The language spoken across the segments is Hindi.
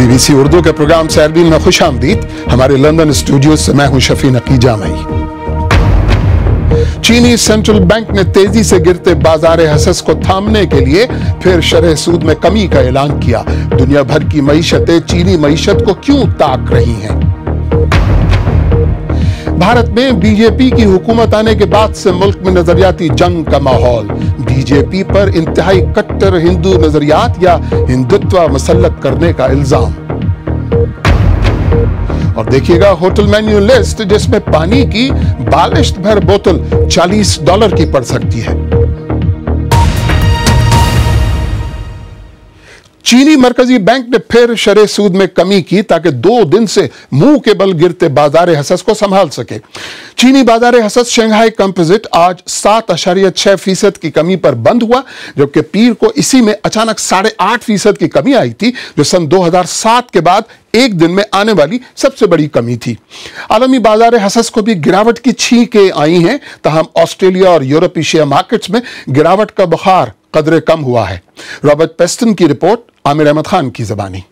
BBC उर्दू के प्रोग्राम सैरबीन में खुश आमदीद। हमारे लंदन स्टूडियो से मैं हूं शफी नकी जामई। चीनी सेंट्रल बैंक ने तेजी से गिरते बाजार हसस को थामने के लिए फिर शरह सूद में कमी का ऐलान किया। दुनिया भर की मईशतें चीनी मईशत को क्यों ताक रही हैं? भारत में बीजेपी की हुकूमत आने के बाद से मुल्क में नजरियाती जंग का माहौल। बीजेपी पर इंतहाई कट्टर हिंदू नजरियात या हिंदुत्व मुसल्लत करने का इल्जाम। और देखिएगा होटल मेन्यू लिस्ट, जिसमें पानी की बालिश्त भर बोतल $40 की पड़ सकती है। चीनी मरकजी बैंक ने फिर शरह सूद में कमी की ताकि 2 दिन से मुंह के बल गिरते बाजार हसस को संभाल सके। चीनी बाजार हसस शंघाई कंपोजिट आज 7.6% की कमी पर बंद हुआ, जबकि पीर को इसी में अचानक 8.5% की कमी आई थी, जो सन 2007 के बाद एक दिन में आने वाली सबसे बड़ी कमी थी। आलमी बाजार हसस को भी गिरावट की छींकें आई हैं, तहम ऑस्ट्रेलिया और यूरोपीय शेयर मार्केट्स में गिरावट का बुखार कदरे कम हुआ है। रॉबर्ट पेस्टन की रिपोर्ट, आमिर अहमद खान की ज़बानी।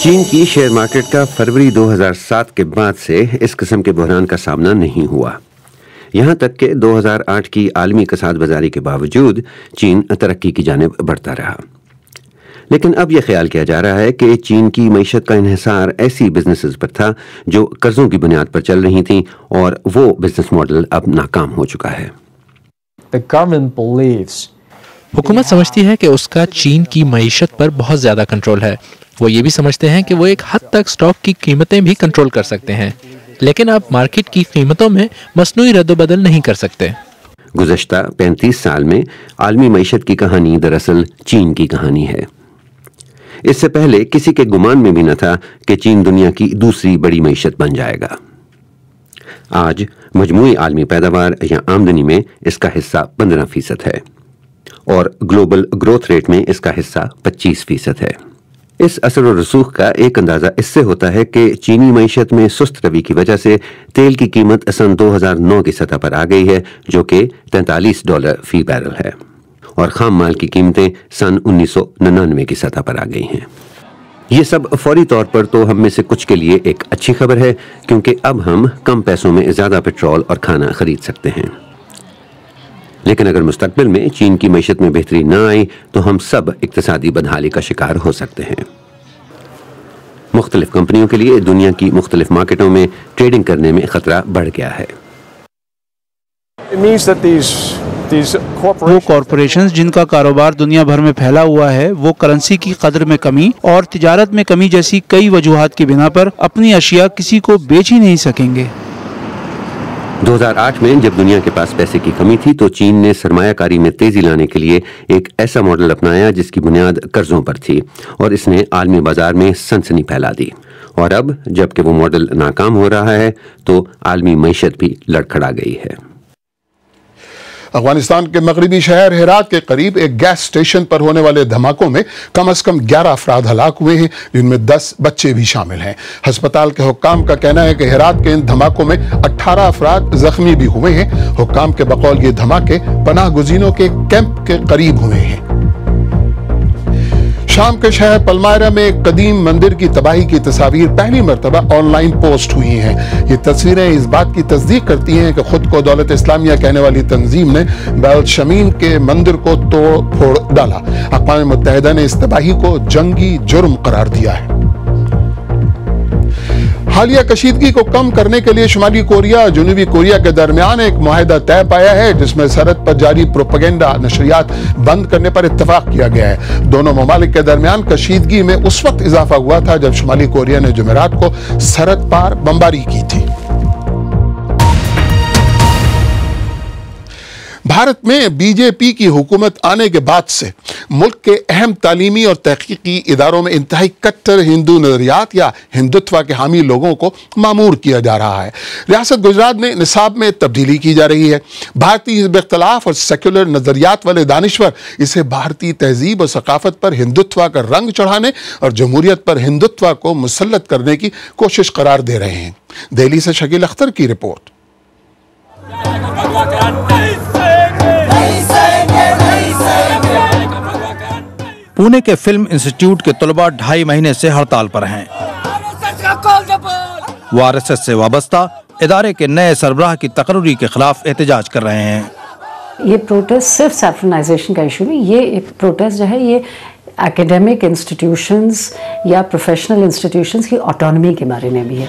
चीन की शेयर मार्केट का फरवरी 2007 के बाद से इस किस्म के बहरान का सामना नहीं हुआ। यहां तक कि 2008 की आलमी कसाद बाजारी के बावजूद चीन तरक्की की जानिब बढ़ता रहा। लेकिन अब यह ख्याल किया जा रहा है कि चीन की मईशत का इन्हिसार ऐसी बिजनेसेस पर था जो कर्जों की बुनियाद पर चल रही थी, और वो बिजनेस मॉडल अब नाकाम हो चुका है। हुकूमत समझती है कि उसका चीन की मईशत पर बहुत ज्यादा कंट्रोल है। वो ये भी समझते हैं कि वो एक हद तक स्टॉक की कीमतें भी कंट्रोल कर सकते हैं, लेकिन अब मार्केट की कीमतों में मसनूई रद्द-बदल नहीं कर सकते। गुज़श्ता 35 साल में आलमी मईशत की कहानी दरअसल चीन की कहानी है। इससे पहले किसी के गुमान में भी न था कि चीन दुनिया की दूसरी बड़ी मईशत बन जाएगा। आज मजमूई आलमी पैदावार या आमदनी में इसका हिस्सा 15% है और ग्लोबल ग्रोथ रेट में इसका हिस्सा 25% है। इस असर और रसूख का एक अंदाजा इससे होता है कि चीनी मईशत में सुस्त रवि की वजह से तेल की कीमत सन 2009 की सतह पर आ गई है, जो कि $43 फी बैरल है, और खाम माल की कीमतें सन 1999 की सतह पर आ गई हैं। ये सब फौरी तौर पर तो हम में से कुछ के लिए एक अच्छी खबर है, क्योंकि अब हम कम पैसों में ज्यादा पेट्रोल और खाना खरीद सकते हैं। लेकिन अगर मुस्तकबिल में चीन की मईशत में बेहतरी न आई तो हम सब इक्तिसादी बदहाली का शिकार हो सकते हैं। मुख्तलिफ कंपनियों के लिए दुनिया की मुख्तलिफ मार्केटों में ट्रेडिंग करने में खतरा बढ़ गया है। वो कॉरपोरेशंस जिनका कारोबार दुनिया भर में फैला हुआ है, वो करेंसी की कदर में कमी और तिजारत में कमी जैसी कई वजूहात की बिना पर अपनी अशिया किसी को बेच ही नहीं सकेंगे। 2008 में जब दुनिया के पास पैसे की कमी थी तो चीन ने सरमायाकारी में तेजी लाने के लिए एक ऐसा मॉडल अपनाया जिसकी बुनियाद कर्जों पर थी, और इसने आलमी बाजार में सनसनी फैला दी। और अब जबकि वो मॉडल नाकाम हो रहा है तो आलमी मईशत भी लड़खड़ा गई है। अफगानिस्तान के मगरबी शहर हेरात के करीब एक गैस स्टेशन पर होने वाले धमाकों में कम से कम 11 अफराद हलाक हुए हैं, जिनमें 10 बच्चे भी शामिल हैं। अस्पताल के हुक्काम का कहना है कि हेरात के इन धमाकों में 18 अफराद जख्मी भी हुए हैं। हुक्काम के बकौल ये धमाके पनाह गुज़ीनों के कैंप के करीब हुए हैं। शाम के शहर पलमायरा में एक कदीम मंदिर की तबाही की तस्वीर पहली मरतबा ऑनलाइन पोस्ट हुई हैं। ये तस्वीरें इस बात की तस्दीक करती हैं कि खुद को दौलत इस्लामिया कहने वाली तंजीम ने बैल शमीन के मंदिर को तोड़ फोड़ डाला। अक़वाम मुत्तहिदा ने इस तबाही को जंगी जुर्म करार दिया है। हालिया कशीदगी को कम करने के लिए शुमाली कोरिया और जनूबी कोरिया के दरमियान एक मुआहिदा तय पाया है, जिसमें सरहद पर जारी प्रोपेगेंडा नशरियात बंद करने पर इत्तफाक किया गया है। दोनों ममालिक के दरमियान कशीदगी में उस वक्त इजाफा हुआ था जब शुमाली कोरिया ने जुमेरात को सरहद पार बमबारी की थी। भारत में बीजेपी की हुकूमत आने के बाद से मुल्क के अहम तालीमी और तहकीकी इदारों में इंतहाई कट्टर हिंदू नजरियात या हिंदुत्व के हामी लोगों को मामूर किया जा रहा है। रियासत गुजरात में निसाब में तब्दीली की जा रही है। भारतीय हिज़्ब इख्तिलाफ और सेक्युलर नजरियात वाले दानिश्वर इसे भारतीय तहजीब और सकाफत पर हिंदुत्व का रंग चढ़ाने और जमहूरियत पर हिंदुत्व को मुसल्लत करने की कोशिश करार दे रहे हैं। दिल्ली से शकील अख्तर की रिपोर्ट। पुणे के फिल्म इंस्टीट्यूट के तलबा 2.5 महीने से हड़ताल पर हैं। वो आरएसएस से वाबस्ता इदारे के नए सरबराह की तकर्री के खिलाफ एहतजाज कर रहे हैं। ये प्रोटेस्ट सिर्फ सैफ्रनाइजेशन का इशू नहीं, ये एक प्रोटेस्ट जो है ये एकेडमिक इंस्टीट्यूशंस या प्रोफेशनल इंस्टीट्यूशंस की ऑटोनॉमी के बारे में भी है।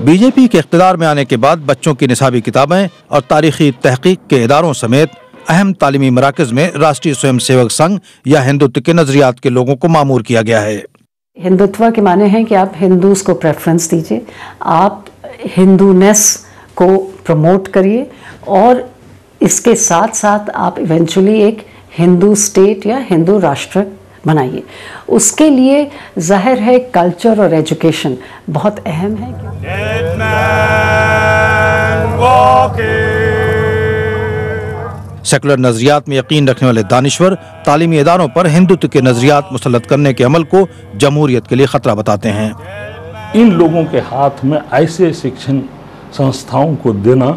बीजेपी के इख्तिदार में आने के बाद बच्चों की निसाबी किताबें और तारीखी तहकीक के इदारों समेत अहम तालीमी मराकज में राष्ट्रीय स्वयंसेवक संघ या हिंदुत्व के नजरियात के लोगों को मामूर किया गया है। हिंदुत्व के माने हैं कि आप हिंदूज को प्रेफरेंस दीजिए, आप हिंदूनेस को प्रमोट करिए और इसके साथ साथ आप इवेंचुअली एक हिंदू स्टेट या हिंदू राष्ट्र बनाइए। उसके लिए जाहिर है कल्चर और एजुकेशन बहुत अहम है। सेकुलर नजरियात में यकीन रखने वाले दानिश्वर तालीमी इदारों पर हिंदुत्व के नजरियात मुसल्लत करने के अमल को जमहूरियत के लिए खतरा बताते हैं। इन लोगों के हाथ में ऐसे शिक्षण संस्थाओं को देना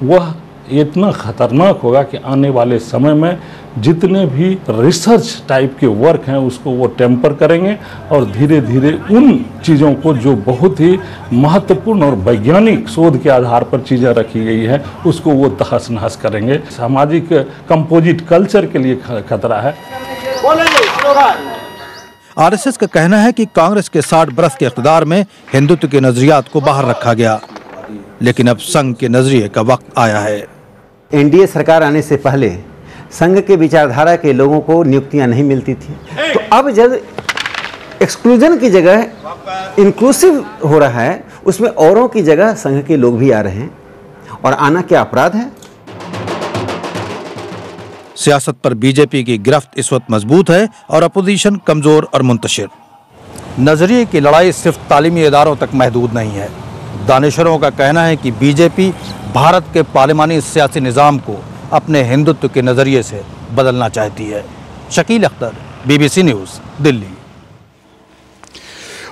वह इतना खतरनाक होगा कि आने वाले समय में जितने भी रिसर्च टाइप के वर्क हैं उसको वो टेम्पर करेंगे और धीरे धीरे उन चीज़ों को जो बहुत ही महत्वपूर्ण और वैज्ञानिक शोध के आधार पर चीज़ें रखी गई है उसको वो तहस नहस करेंगे। सामाजिक कंपोजिट कल्चर के लिए खतरा है। आरएसएस का कहना है कि कांग्रेस के 60 बरस के इख्तिदार में हिंदुत्व के नजरियात को बाहर रखा गया, लेकिन अब संघ के नजरिए का वक्त आया है। एनडीए सरकार आने से पहले संघ के विचारधारा के लोगों को नियुक्तियां नहीं मिलती थी, तो अब जब एक्सक्लूजन की जगह इंक्लूसिव हो रहा है उसमें औरों की जगह संघ के लोग भी आ रहे हैं, और आना क्या अपराध है? सियासत पर बीजेपी की गिरफ्त इस वक्त मजबूत है और अपोजिशन कमजोर और मुंतशिर। नजरिए की लड़ाई सिर्फ तालीमी इदारों तक महदूद नहीं है। दानिशरों का कहना है कि बीजेपी भारत के पार्लिमानी सियासी निज़ाम को अपने हिंदुत्व के नज़रिए से बदलना चाहती है। Shakeel Akhtar, BBC news, Delhi.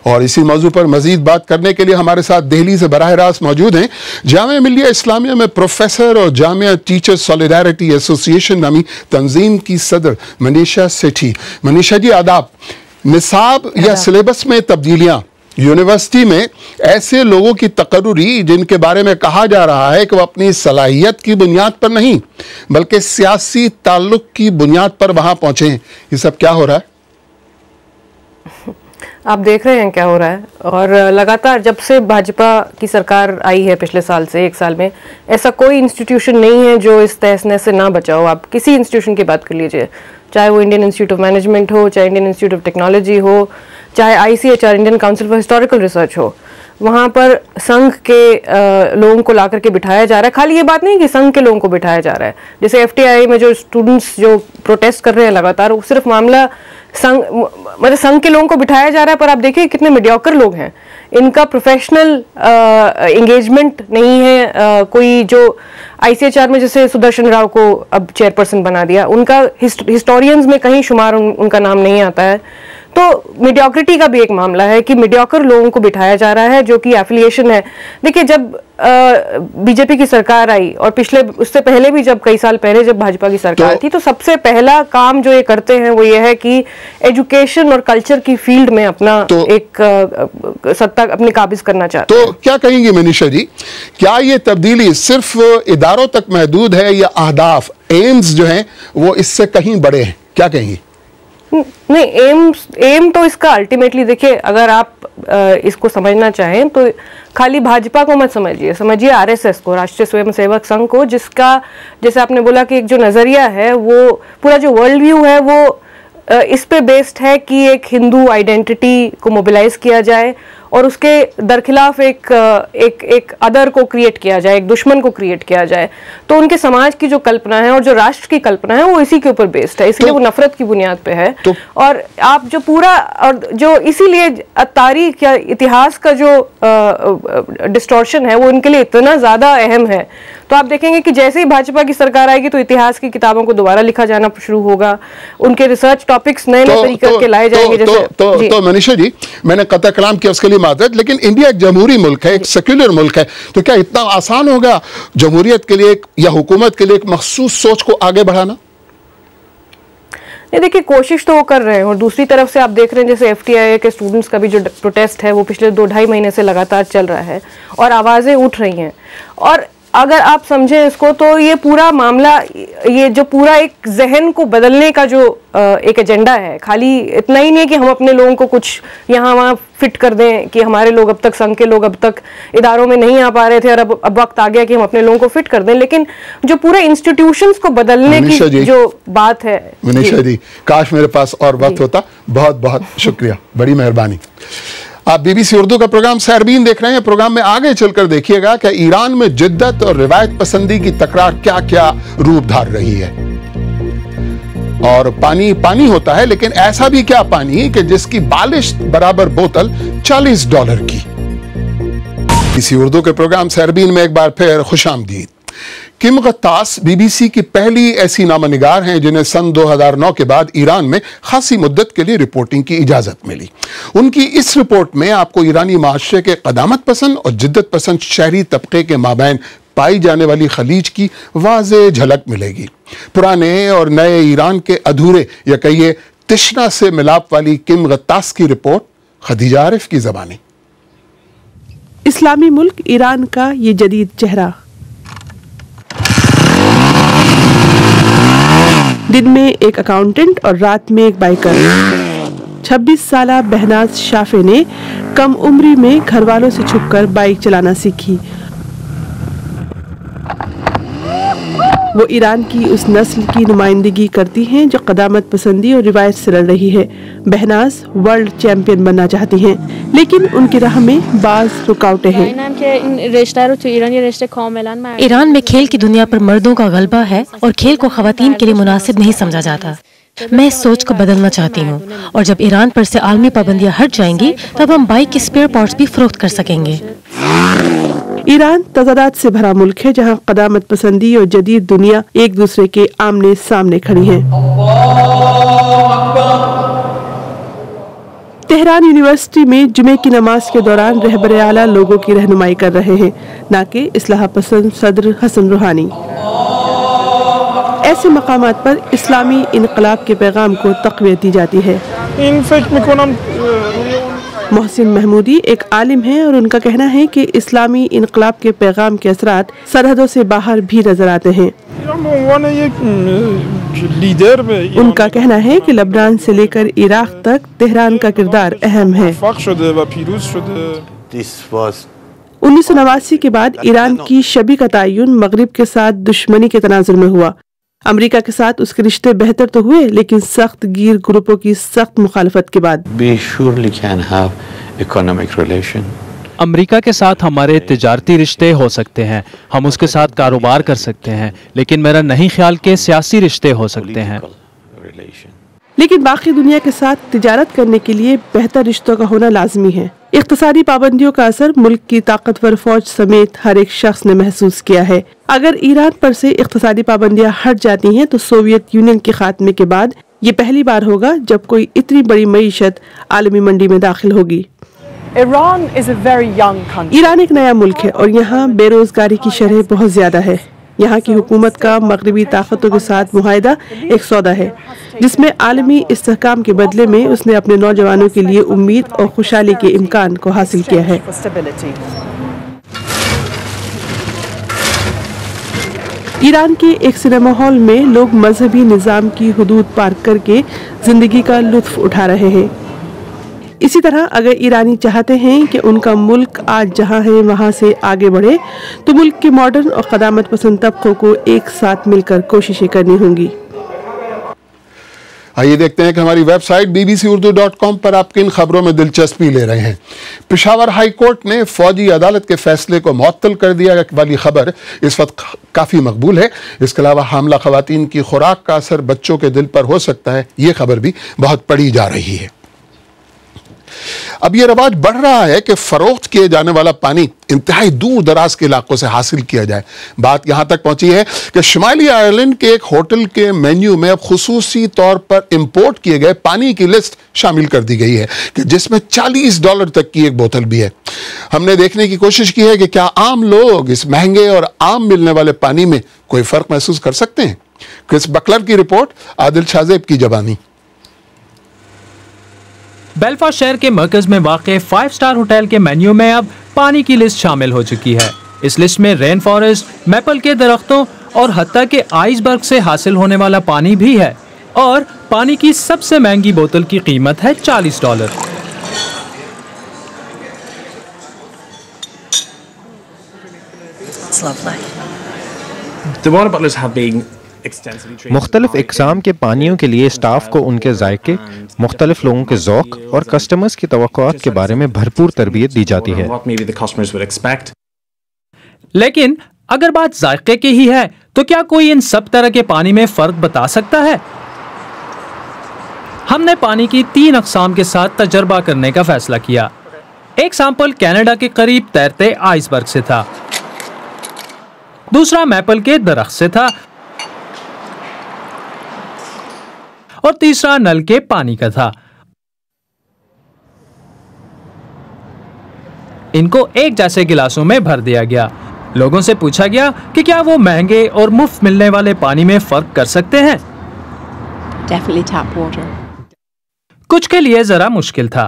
और इसी मौजू पर मजीद बात करने के लिए हमारे साथ दिल्ली से बराह रास्त मौजूद हैं जामिया मिल्लिया इस्लामिया में प्रोफेसर और जामिया टीचर सॉलिडारिटी एसोसिएशन नामी तंजीम की सदर मनीषा सेठी। मनीषा जी आदाब। निसाब या सिलेबस में तब्दीलियां यूनिवर्सिटी में ऐसे लोगों की तकर्री जिनके बारे में कहा जा रहा है कि वो अपनी सलाहियत की बुनियाद पर नहीं बल्कि सियासी ताल्लुक की बुनियाद पर वहां पहुंचे हैं, ये सब क्या हो रहा है? आप देख रहे हैं क्या हो रहा है। और लगातार जब से भाजपा की सरकार आई है पिछले साल से 1 साल में, ऐसा कोई इंस्टीट्यूशन नहीं है जो इस तहस नहस से ना बचा हो। आप किसी इंस्टीट्यूशन की बात कर लीजिए, चाहे वो इंडियन इंस्टीट्यूट ऑफ मैनेजमेंट हो, चाहे इंडियन इंस्टीट्यूट ऑफ टेक्नोलॉजी हो, चाहे ICHR Indian council for historical research हो, वहाँ पर संघ के लोगों को ला करके बिठाया जा रहा है। खाली ये बात नहीं कि संघ के लोगों को बिठाया जा रहा है, जैसे FTI में जो स्टूडेंट्स जो प्रोटेस्ट कर रहे हैं लगातार, वो सिर्फ मामला संघ मतलब संघ के लोगों को बिठाया जा रहा है, पर आप देखिए कितने मीडियोकर लोग हैं, इनका प्रोफेशनल एंगेजमेंट नहीं है। कोई जो ICHR में जैसे सुदर्शन राव को अब चेयरपर्सन बना दिया, उनका हिस्टोरियंस में कहीं शुमार उनका नाम नहीं आता है। तो मीडियोक्रिटी का भी एक मामला है कि मीडियोकर लोगों को बिठाया जा रहा है जो कि एफिलिएशन है। देखिए जब बीजेपी की सरकार आई और पिछले उससे पहले भी जब कई साल पहले जब भाजपा की सरकार थी, तो सबसे पहला काम जो ये करते हैं वो ये है कि एजुकेशन और कल्चर की फील्ड में अपना एक सत्ता अपने काबिज करना चाहते हैं। तो क्या कहेंगी मनीषा जी, क्या ये तब्दीली सिर्फ इदारों तक महदूद है या अहदाफ एम्स जो हैं वो इससे कहीं बड़े हैं? क्या कहेंगी? नहीं, एम तो इसका अल्टीमेटली देखिए, अगर आप इसको समझना चाहें तो खाली भाजपा को मत समझिए RSS को, राष्ट्रीय स्वयंसेवक संघ को, जिसका जैसे आपने बोला कि एक जो नजरिया है वो पूरा जो वर्ल्ड व्यू है वो इस पे बेस्ड है कि एक हिंदू आइडेंटिटी को मोबिलाइज किया जाए और उसके दरखिलाफ एक अदर को क्रिएट किया जाए, एक दुश्मन को क्रिएट किया जाए। तो उनके समाज की जो कल्पना है और जो राष्ट्र की कल्पना है वो इसी के ऊपर बेस्ड है, इसलिए वो नफरत की बुनियाद पे है। और आप जो पूरा और जो इसीलिए तारीख या इतिहास का जो डिस्टॉर्शन है वो उनके लिए इतना ज्यादा अहम है। तो आप देखेंगे कि जैसे ही भाजपा की सरकार आएगी तो इतिहास की किताबों को दोबारा लिखा जाना शुरू होगा, उनके रिसर्च टॉपिक्स नए तरीके के लाए जाएंगे। तो मनीषा जी, मैंने कतई कलाम किया उसके लिए माजरत, लेकिन इंडिया एक जमहूरी मुल्क है, एक सेक्युलर मुल्क है, तो क्या इतना आसान होगा जमहूरियत के लिए या हुकूमत के लिए एक मखसूस सोच को आगे बढ़ाना? नहीं, देखिए कोशिश तो वो कर रहे हैं, और दूसरी तरफ से आप देख रहे हैं जैसे FTIA के स्टूडेंट्स का भी जो प्रोटेस्ट है वो पिछले 2-2.5 महीने से लगातार चल रहा है और आवाज़ें उठ रही हैं। और अगर आप समझें इसको तो ये पूरा मामला, ये जो पूरा एक जहन को बदलने का जो एक एजेंडा है, खाली इतना ही नहीं है कि हम अपने लोगों को कुछ यहाँ वहाँ फिट कर दें कि हमारे लोग अब तक, संघ के लोग अब तक इदारों में नहीं आ पा रहे थे और अब वक्त आ गया कि हम अपने लोगों को फिट कर दें, लेकिन जो पूरे इंस्टीट्यूशंस को बदलने की जो बात है। मनीषा जी, काश मेरे पास और वक्त होता। बहुत बहुत शुक्रिया, बड़ी मेहरबानी। आप BBC उर्दू का प्रोग्राम सैरबीन देख रहे हैं। प्रोग्राम में आगे चलकर देखिएगा कि ईरान में जिद्दत और रिवायत पसंदी की तकरार क्या क्या रूप धार रही है। और पानी पानी होता है, लेकिन ऐसा भी क्या पानी कि जिसकी बालिश बराबर बोतल $40 की। BBC उर्दू के प्रोग्राम सैरबीन में एक बार फिर खुशामदीद। किम गत्तास BBC की पहली ऐसी नामनिगार हैं जिन्हें सन 2009 के बाद ईरान में खासी मुद्दत के लिए रिपोर्टिंग की इजाजत मिली। उनकी इस रिपोर्ट में आपको ईरानी माशरे के क़दामत पसंद और जिद्दत पसंद शहरी तबके के माबैन पाई जाने वाली खलीज की वाज़ेह झलक मिलेगी। पुराने और नए ईरान के अधूरे या कहिए तिश्ना से मिलाप वाली किम गत्तास की रिपोर्ट खदीजा आरिफ की ज़बानी। इस्लामी मुल्क ईरान का ये जदीद चेहरा। दिन में एक अकाउंटेंट और रात में एक बाइकर। 26 साला बहनाज शाफे ने कम उम्री में घर वालों से छुपकर बाइक चलाना सीखी। वो ईरान की उस नस्ल की नुमाइंदगी करती हैं जो क़दामत पसंदी और रिवायत से लड़ रही है। बहनाज वर्ल्ड चैंपियन बनना चाहती हैं, लेकिन उनकी राह में बाज़ रुकावटें हैं। ईरान में खेल की दुनिया पर मर्दों का गलबा है और खेल को ख़वातीन के लिए मुनासिब नहीं समझा जाता। मैं इस सोच को बदलना चाहती हूँ, और जब ईरान पर से आलमी पाबंदियाँ हट जाएंगी तब हम बाइक के स्पेयर पार्ट्स भी फरोख्त कर सकेंगे। ईरान तजादात से भरा मुल्क है जहाँ क़दामत पसंदी और जदीद दुनिया एक दूसरे के आमने सामने खड़ी हैं। तेहरान यूनिवर्सिटी में जुमे की नमाज के दौरान रहबर आला लोगों की रहनुमाई कर रहे हैं, न कि इस्लाह पसंद सदर हसन रूहानी। ऐसे मकामात पर इस्लामी इनकलाब के पैगाम को तक़वियत दी जाती है। मोहसिन महमूदी एक आलिम हैं और उनका कहना है कि इस्लामी इनकलाब के पैगाम के असरात सरहदों से बाहर भी नजर आते हैं। उनका कहना है कि लबनान से लेकर इराक तक तेहरान का किरदार अहम है। 1989 के बाद ईरान की शबी का तयन मगरिब के साथ दुश्मनी के तनाजुर में हुआ। अमेरिका के साथ उसके रिश्ते बेहतर तो हुए, लेकिन सख्त गिर ग्रुपों की सख्त मुखालफत के बाद। अमेरिका के साथ हमारे तिजारती रिश्ते हो सकते हैं, हम उसके साथ कारोबार कर सकते हैं, लेकिन मेरा नहीं ख्याल के सियासी रिश्ते हो सकते हैं। लेकिन बाकी दुनिया के साथ तिजारत करने के लिए बेहतर रिश्तों का होना लाजमी है। इक़्तिसादी पाबंदियों का असर मुल्क की ताकतवर फौज समेत हर एक शख्स ने महसूस किया है। अगर ईरान पर से इक़्तिसादी पाबंदियां हट जाती हैं तो सोवियत यूनियन के खात्मे के बाद ये पहली बार होगा जब कोई इतनी बड़ी मईशत आलमी मंडी में दाखिल होगी। ईरान एक नया मुल्क है और यहाँ बेरोजगारी की शरह बहुत ज्यादा है। यहाँ की हुकूमत का मगरबी ताकतों के साथ मुआहिदा एक सौदा है, जिसमें आलमी इस्तेहकाम के बदले में उसने अपने नौजवानों के लिए उम्मीद और खुशहाली के इम्कान को हासिल किया है। ईरान के एक सिनेमा हॉल में लोग मजहबी निज़ाम की हुदूद पार करके जिंदगी का लुत्फ उठा रहे हैं। इसी तरह अगर ईरानी चाहते हैं कि उनका मुल्क आज जहां है वहां से आगे बढ़े, तो मुल्क के मॉडर्न और क़दामत पसंद तबकों को एक साथ मिलकर कोशिशें करनी होंगी। आइए देखते हैं कि हमारी वेबसाइट bbcurdu.com पर आप किन खबरों में दिलचस्पी ले रहे हैं। पेशावर हाई कोर्ट ने फौजी अदालत के फैसले को मुअत्तल कर दिया वाली खबर इस वक्त काफ़ी मकबूल है। इसके अलावा हामला खवातीन की खुराक का असर बच्चों के दिल पर हो सकता है, ये खबर भी बहुत पढ़ी जा रही है। अब यह रवाज बढ़ रहा है कि फरोख्त किए जाने वाला पानी इंतहाई दूर दराज के इलाकों से हासिल किया जाए। बात यहां तक पहुंची है कि शुमाली आयरलैंड के एक होटल के मेन्यू में अब खुसूसी तौर पर इंपोर्ट किए गए पानी की लिस्ट शामिल कर दी गई है कि जिसमें $40 तक की एक बोतल भी है। हमने देखने की कोशिश की है कि क्या आम लोग इस महंगे और आम मिलने वाले पानी में कोई फर्क महसूस कर सकते हैं। क्रिस बकलर की रिपोर्ट, आदिल शाहजेब की जबानी। बेलफास्ट शहर के मरकज में वाक़े 5 स्टार होटल के मेन्यू में अब पानी की लिस्ट शामिल हो चुकी है। इस लिस्ट में रेन फॉरेस्ट, मैपल के दरख्तों और हत्ता के आइसबर्ग से हासिल होने वाला पानी भी है। और पानी की सबसे महंगी बोतल की कीमत है $40। मुख्तलिफ इकसाम के पानियों के लिए स्टाफ को उनके जायके, मुख्तलिफ लोगों के ज़ौक़ और कस्टमर्स की तवक्कुआत के बारे में भरपूर तरबियत दी जाती है। लेकिन अगर बात जायके की ही है तो क्या कोई इन सब तरह के पानी में फ़र्क बता सकता है? हमने पानी की 3 अक़साम के साथ तजर्बा करने का फैसला किया। एक सैंपल कनाडा के करीब तैरते आइसबर्ग से था, दूसरा मैपल के दरख्त से था और तीसरा नल के पानी का था। इनको एक जैसे गिलासों में भर दिया गया। लोगों से पूछा गया कि क्या वो महंगे और मुफ्त मिलने वाले पानी में फर्क कर सकते हैं। Definitely tap water. कुछ के लिए जरा मुश्किल था।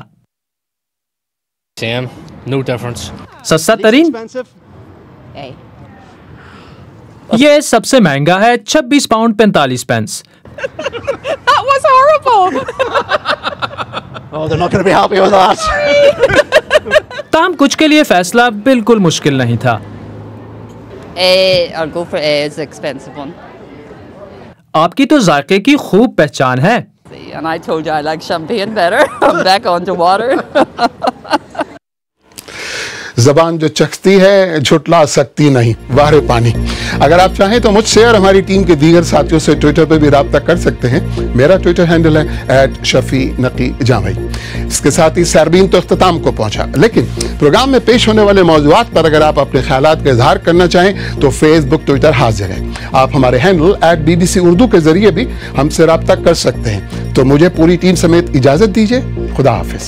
Same, no difference. सस्ता तरीन ये सबसे महंगा है, 26 pound 45 pence. That was horrible. Oh, they're not going to be happy with that. ताम कुछ के लिए फैसला बिल्कुल मुश्किल नहीं था। I'll go for A. It's an expensive one. आपकी तो जायके की खूब पहचान है। And I told you I like champagne better. I'm back onto water. जबान जो चखती है झुटला सकती नहीं, वारे पानी। अगर आप चाहें तो मुझसे और हमारी टीम के दीगर साथियों से ट्विटर पर भी राब्ता कर सकते हैं। मेरा ट्विटर हैंडल है @शफी_नकी_जामई। इसके साथ ही सरबीन तो अख्ताम को पहुंचा, लेकिन प्रोग्राम में पेश होने वाले मौज़ूआत पर अगर आप अपने ख्यालात का इजहार करना चाहें तो फेसबुक, ट्विटर हाजिर है। आप हमारे हैंडल @BBC उर्दू के जरिए भी हमसे राब्ता कर सकते हैं। तो मुझे पूरी टीम समेत इजाजत दीजिए। खुदा हाफिज।